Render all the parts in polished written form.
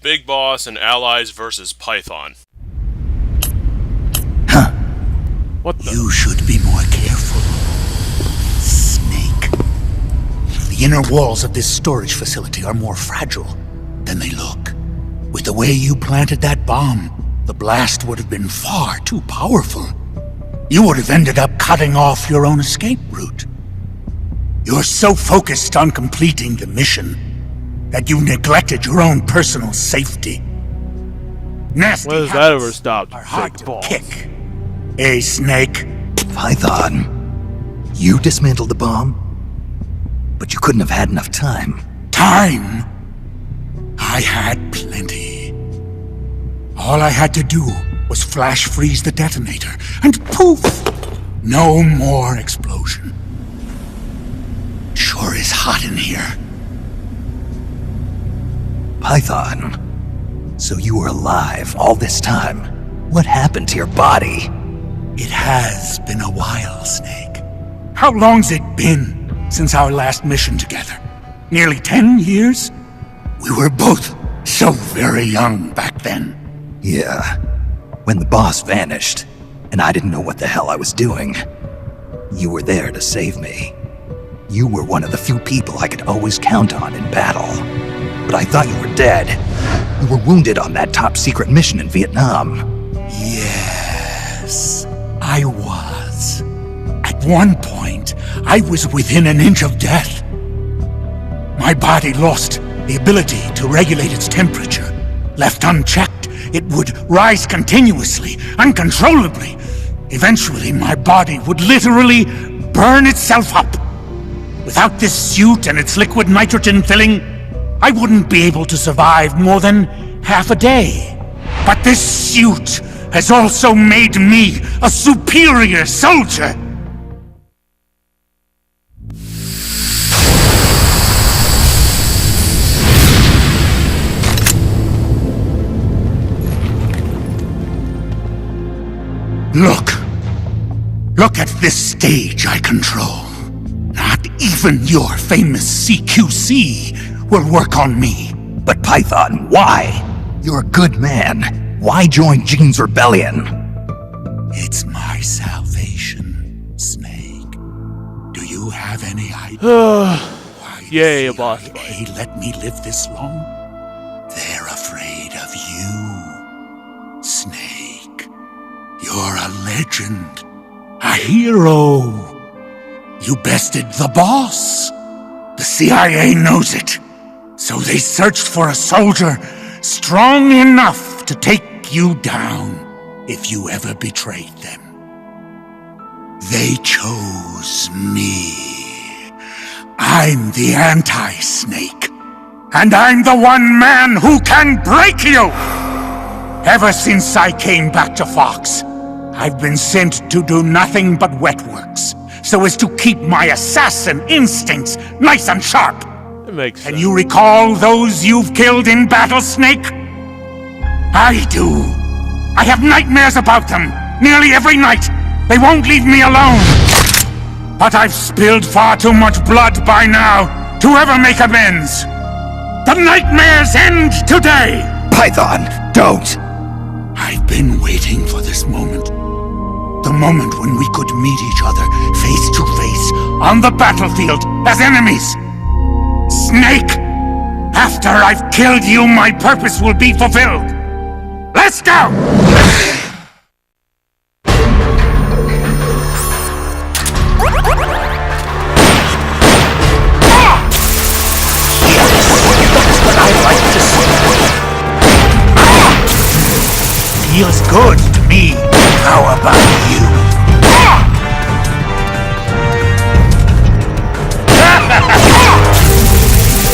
Big Boss and allies versus Python. Huh. What the? You should be more careful, Snake. The inner walls of this storage facility are more fragile than they look. With the way you planted that bomb, the blast would have been far too powerful. You would have ended up cutting off your own escape route. You're so focused on completing the mission that you neglected your own personal safety. Nasty When has that ever stopped, are hard Big to Boss? kick. Hey, Snake. Python, you dismantled the bomb, but you couldn't have had enough time. Time? I had plenty. All I had to do was flash freeze the detonator, and poof! No more explosion. Sure is hot in here. Python, so you were alive all this time. What happened to your body? It has been a while, Snake. How long's it been since our last mission together? Nearly 10 years? We were both so very young back then. Yeah, when the boss vanished, and I didn't know what the hell I was doing. You were there to save me. You were one of the few people I could always count on in battle. But I thought you were dead. You were wounded on that top-secret mission in Vietnam. Yes, I was. At one point, I was within an inch of death. My body lost the ability to regulate its temperature. Left unchecked, it would rise continuously, uncontrollably. Eventually, my body would literally burn itself up. Without this suit and its liquid nitrogen filling, I wouldn't be able to survive more than half a day. But this suit has also made me a superior soldier. Look at this stage I control. Not even your famous CQC will work on me. But Python, why? You're a good man. Why join Gene's rebellion? It's my salvation, Snake. Do you have any idea why Yay, the a boss CIA fight. let me live this long? They're afraid of you, Snake. You're a legend. A hero. You bested the boss. The CIA knows it. So they searched for a soldier strong enough to take you down if you ever betrayed them. They chose me. I'm the anti-Snake. And I'm the one man who can break you! Ever since I came back to Fox, I've been sent to do nothing but wet works, so as to keep my assassin instincts nice and sharp. It makes sense. Can you recall those you've killed in battle, Snake? I do. I have nightmares about them, nearly every night. They won't leave me alone. But I've spilled far too much blood by now to ever make amends. The nightmares end today! Python, don't! I've been waiting for this moment. The moment when we could meet each other face to face on the battlefield as enemies. Snake! After I've killed you, my purpose will be fulfilled. Let's go! Feels good to me. How about you?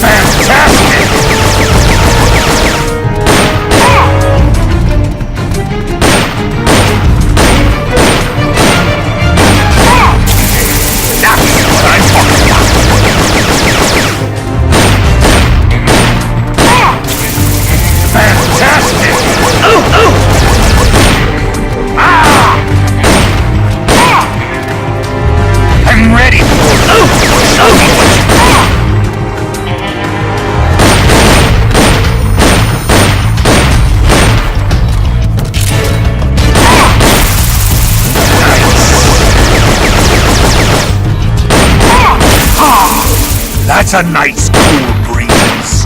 Fantastic! That's what I'm talking about. Fantastic! Oh, oh! That's a nice cool breeze.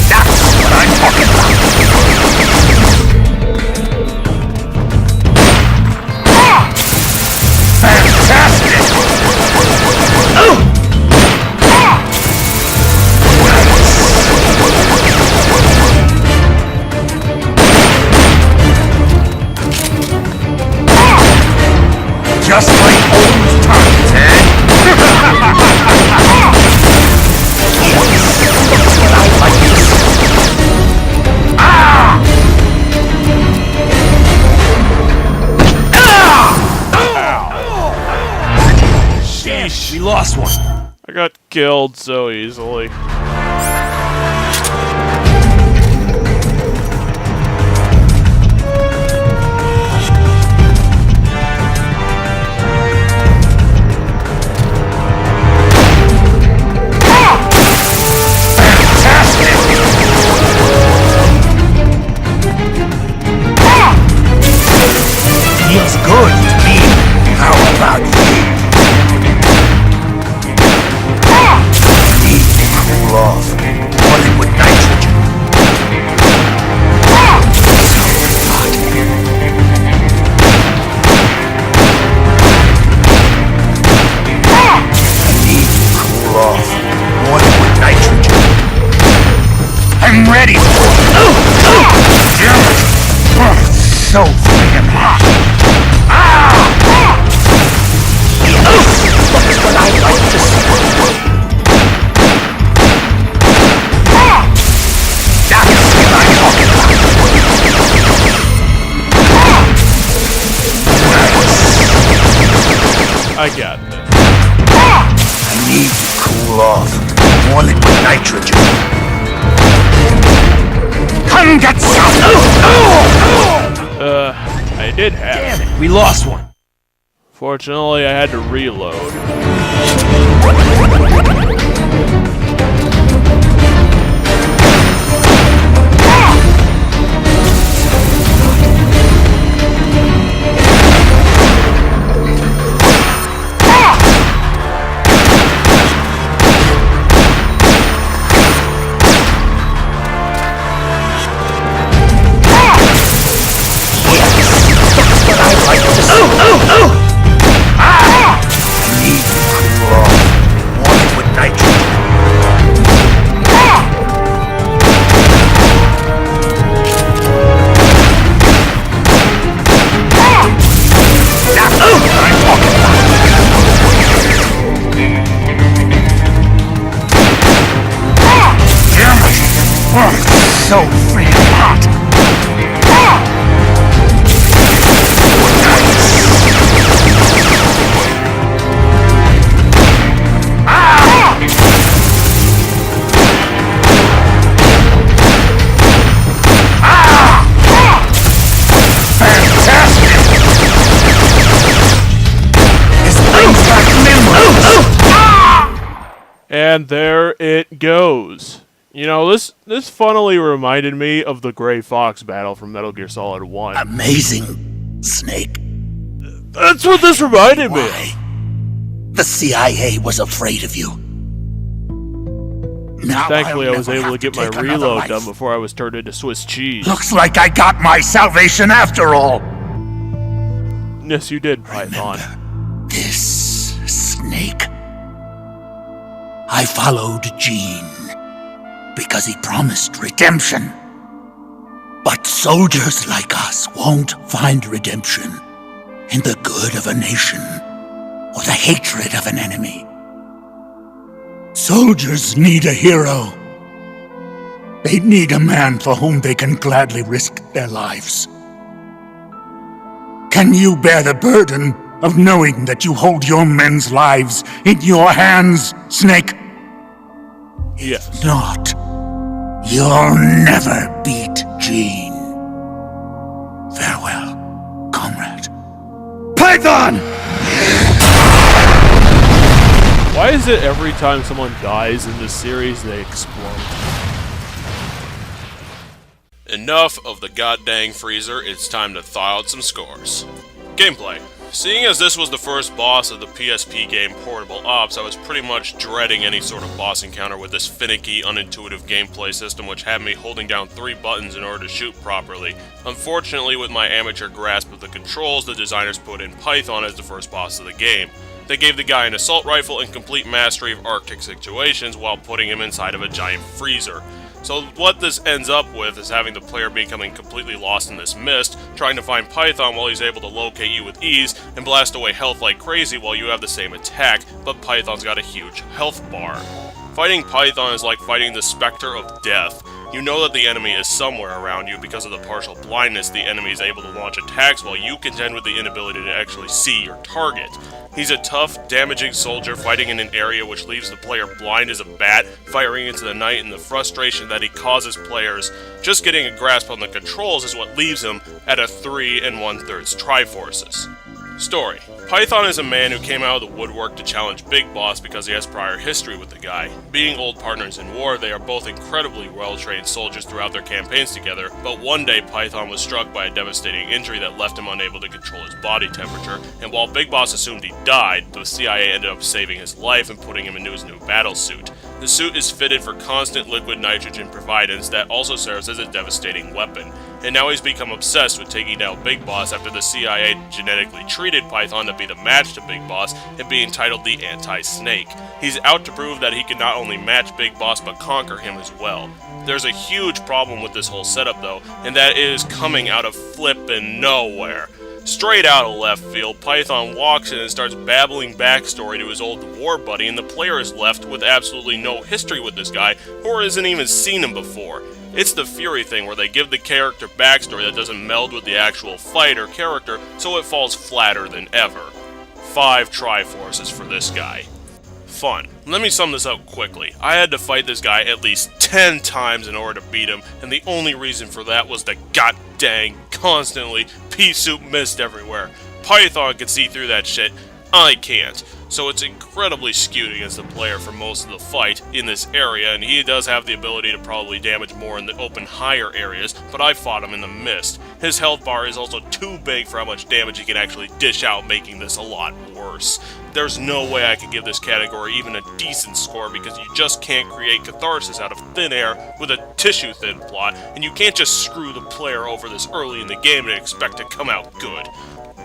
That's what I'm talking about. Fantastic! Just like old times, eh? That's what I like to see. Sheesh. We lost one. I got killed so easily. Feels good to me. How about you? Need to cool off. Running with nitrogen. So hot. Need to cool off. Running with nitrogen. I'm ready for it. Damn it. So freaking hot. That's what I like to see. That's what I'm talking about. I got this. I need to cool off. More liquid nitrogen. Come get some! I did have Damn it. it, we lost one. Fortunately, I had to reload. So freaking hot! Fantastic! This brings back memories! And there it goes. You know, this funnily reminded me of the Gray Fox battle from Metal Gear Solid 1. Amazing, Snake. That's what this reminded me of. Why? The CIA was afraid of you. Now Thankfully, I'll I was never able to have get my take another reload life. done before I was turned into Swiss cheese. Looks like I got my salvation after all. Yes, you did, Python. This, Snake. I followed Gene because he promised redemption. But soldiers like us won't find redemption in the good of a nation or the hatred of an enemy. Soldiers need a hero. They need a man for whom they can gladly risk their lives. Can you bear the burden of knowing that you hold your men's lives in your hands, Snake? Yes. Not. You'll never beat Gene. Farewell, comrade. Python! Why is it every time someone dies in this series, they explode? Enough of the goddamn freezer, it's time to thaw out some scores. Gameplay. Seeing as this was the first boss of the PSP game Portable Ops, I was pretty much dreading any sort of boss encounter with this finicky, unintuitive gameplay system which had me holding down 3 buttons in order to shoot properly. Unfortunately, with my amateur grasp of the controls, the designers put in Python as the first boss of the game. They gave the guy an assault rifle and complete mastery of Arctic situations while putting him inside of a giant freezer. So what this ends up with is having the player becoming completely lost in this mist, trying to find Python while he's able to locate you with ease and blast away health like crazy while you have the same attack, but Python's got a huge health bar. Fighting Python is like fighting the specter of death. You know that the enemy is somewhere around you because of the partial blindness the enemy is able to launch attacks while you contend with the inability to actually see your target. He's a tough, damaging soldier fighting in an area which leaves the player blind as a bat, firing into the night, and the frustration that he causes players just getting a grasp on the controls is what leaves him at a 3 1/3 Triforces. Story. Python is a man who came out of the woodwork to challenge Big Boss because he has prior history with the guy. Being old partners in war, they are both incredibly well-trained soldiers throughout their campaigns together, but one day Python was struck by a devastating injury that left him unable to control his body temperature, and while Big Boss assumed he died, the CIA ended up saving his life and putting him into his new battle suit. The suit is fitted for constant liquid nitrogen providence that also serves as a devastating weapon, and now he's become obsessed with taking down Big Boss after the CIA genetically treated Python to be the match to Big Boss and being titled the Anti-Snake. He's out to prove that he can not only match Big Boss but conquer him as well. There's a huge problem with this whole setup though, and that is coming out of flippin' nowhere. Straight out of left field, Python walks in and starts babbling backstory to his old war buddy, and the player is left with absolutely no history with this guy, or hasn't even seen him before. It's the Fury thing where they give the character backstory that doesn't meld with the actual fight or character, so it falls flatter than ever. 5 Triforces for this guy. Fun. Let me sum this up quickly. I had to fight this guy at least 10 times in order to beat him, and the only reason for that was the goddamn constantly pea soup mist everywhere. Python can see through that shit, I can't. So it's incredibly skewed against the player for most of the fight in this area, and he does have the ability to probably damage more in the open higher areas, but I fought him in the mist. His health bar is also too big for how much damage he can actually dish out, making this a lot worse. There's no way I could give this category even a decent score because you just can't create catharsis out of thin air with a tissue-thin plot, and you can't just screw the player over this early in the game and expect to come out good.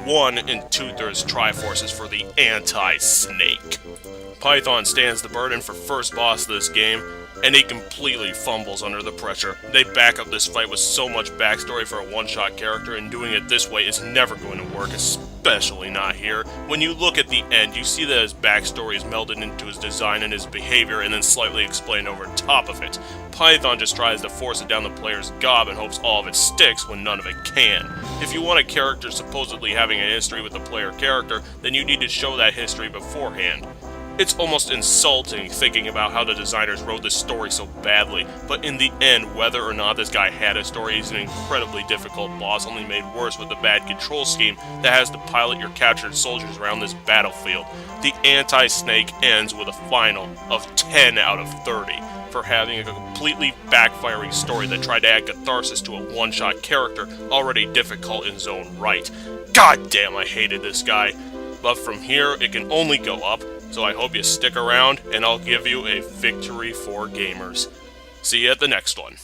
1 2/3 Triforces for the Anti-Snake. Python stands the burden for first boss of this game, and he completely fumbles under the pressure. They back up this fight with so much backstory for a one-shot character, and doing it this way is never going to work, especially not here. When you look at the end, you see that his backstory is melded into his design and his behavior and then slightly explained over top of it. Python just tries to force it down the player's gob and hopes all of it sticks when none of it can. If you want a character supposedly having a history with the player character, then you need to show that history beforehand. It's almost insulting thinking about how the designers wrote this story so badly, but in the end, whether or not this guy had a story, he's an incredibly difficult boss, only made worse with the bad control scheme that has to pilot your captured soldiers around this battlefield. The Anti-Snake ends with a final of 10 out of 30 for having a completely backfiring story that tried to add catharsis to a one-shot character already difficult in his own right. God damn, I hated this guy. But from here, it can only go up. So I hope you stick around, and I'll give you a victory for gamers. See you at the next one.